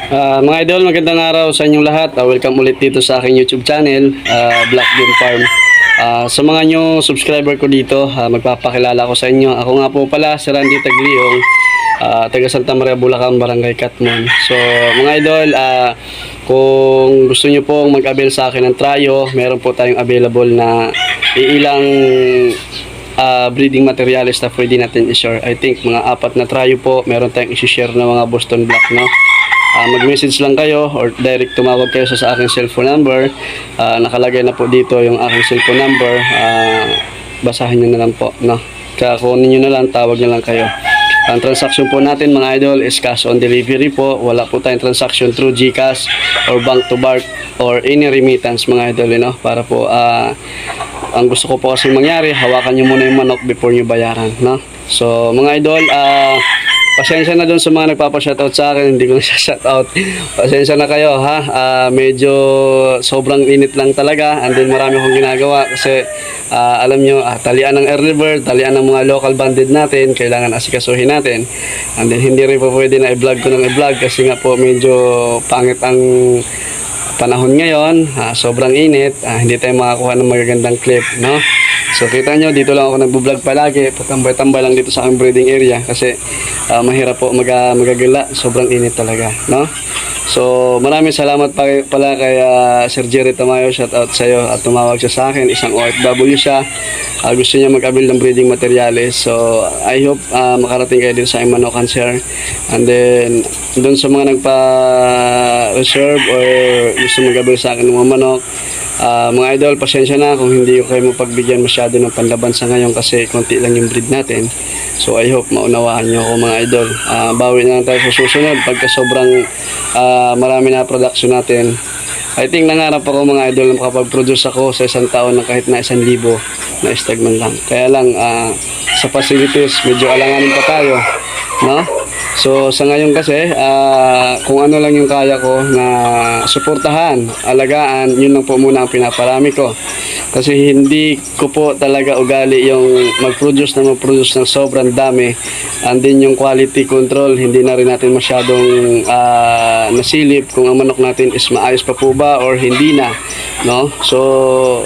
Mga idol, magandang araw sa inyong lahat. Welcome ulit dito sa aking YouTube channel, Black Game Farm. Sa mga new subscriber ko dito, magpapakilala ko sa inyo. Ako nga po pala si Randy Tagliong, taga Santa Maria, Bulacan, Barangay Katmon. So mga idol, kung gusto nyo pong mag-avail sa akin ng tryo, meron po tayong available na ilang breeding materials na pwede natin i-share. I think mga 4 na tryo po, meron tayong i-share na mga Boston Black, no? Mag-message lang kayo or direct tumawag kayo sa aking cellphone number. Nakalagay na po dito yung aking cellphone number. Basahin nyo na lang po, no? Kunin nyo na lang, tawag na lang kayo. Ang transaction po natin mga idol is cash on delivery po. Wala po tayong transaction through GCash or bank to bank or any remittance mga idol, no? Para po ang gusto ko po kasi mangyari, hawakan nyo muna yung manok before nyo bayaran, no? So mga idol, pasensya na doon sa mga nagpapa-shoutout sa akin, hindi ko na shoutout. Pasensya na kayo ha. Medyo sobrang init lang talaga, and then marami akong ginagawa kasi alam nyo, talian ng early bird, talian ng mga local banded natin, kailangan asikasuhin natin. And then hindi rin po pwede na i-vlog ko ng i-vlog kasi nga po medyo pangit ang panahon ngayon, sobrang init, hindi tayo makakuha ng magagandang clip, no? So kita nyo, dito lang ako nagbo-vlog palagi, patambay-tambay lang dito sa aking breeding area kasi mahirap po magagala, sobrang init talaga, no? So maraming salamat pala kay Sir Jerry Tamayo, shout out sa iyo, at tumawag siya sa akin, isang OFW siya, gusto niya mag-avail ng breeding materials. So I hope makarating kayo din sa aking manokan, sir. And then doon sa mga nagpa-reserve or gusto mag-avail sa akin ng mga manok, mga idol, pasensya na kung hindi ko kayo mapagbigyan masyado ng panlaban sa ngayon kasi konti lang yung breed natin. So I hope maunawaan nyo ako mga idol. Bawi na lang tayo sa susunod pagka sobrang marami na production natin. I think nangarap ako mga idol na makapag-produce ako sa isang taon na kahit na 1,000 na stagman lang. Kaya lang sa facilities medyo alanganin pa tayo, no? So sa ngayon kasi kung ano lang yung kaya ko na suportahan, alagaan, yun lang po muna ang pinaparami ko. Kasi hindi ko po talaga ugali yung mag-produce ng sobrang dami, and then yung quality control hindi na rin natin masyadong nasilip kung ang manok natin is maayos pa po ba or hindi na, no? So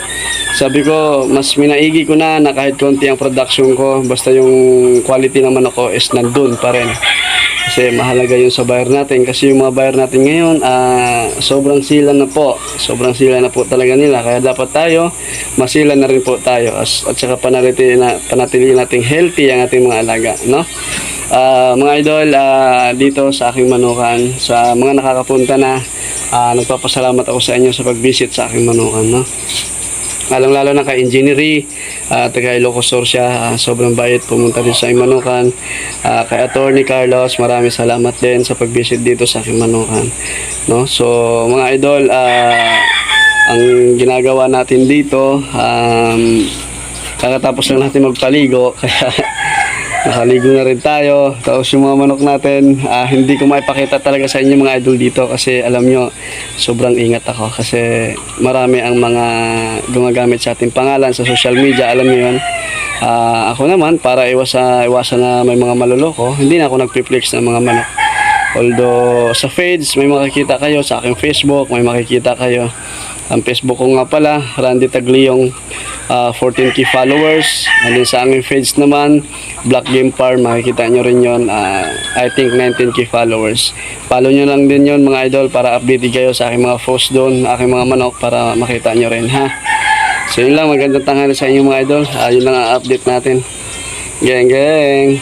sabi ko, mas minaigi ko na kahit konti ang production ko, basta yung quality ng manok ko is nandun pa rin. Kasi mahalaga yun sa buyer natin. Kasi yung mga buyer natin ngayon, sobrang sila na po. Sobrang sila na po talaga nila. Kaya dapat tayo, masila na rin po tayo. At saka panatili nating healthy ang ating mga alaga, no? Mga idol, dito sa aking manukan, sa mga nakakapunta na, nagpapasalamat ako sa inyo sa pag-visit sa aking manukan, no? Lalo na kay Engineery, taga Ilocosur siya, sobrang bait pumunta din sa aking manukan. Kay Attorney Carlos, maraming salamat din sa pag-visit dito sa aking manukan, no? So mga idol, ang ginagawa natin dito, kakatapos lang natin magpaligo kaya nakaligo na rin tayo. Tapos yung mga manok natin, hindi ko maipakita talaga sa inyo mga idol dito kasi alam nyo, sobrang ingat ako kasi marami ang mga gumagamit sa ating pangalan sa social media, alam nyo yun. Ako naman, para iwasan na may mga maluloko, hindi na ako nagpi-flex ng mga manok. Although sa feeds may makikita kayo, sa aking Facebook may makikita kayo. Ang Facebook ko nga pala, Randy Tagliong, 14k followers. And then sa aming page naman, Black Game Farm, makikita nyo rin yun, I think 19k followers. Follow nyo lang din yun mga idol para update kayo sa aking mga post doon, aking mga manok, para makita nyo rin, ha. So yun lang, magandang tanghali sa inyo mga idol. Yun lang ang update natin. Geng geng.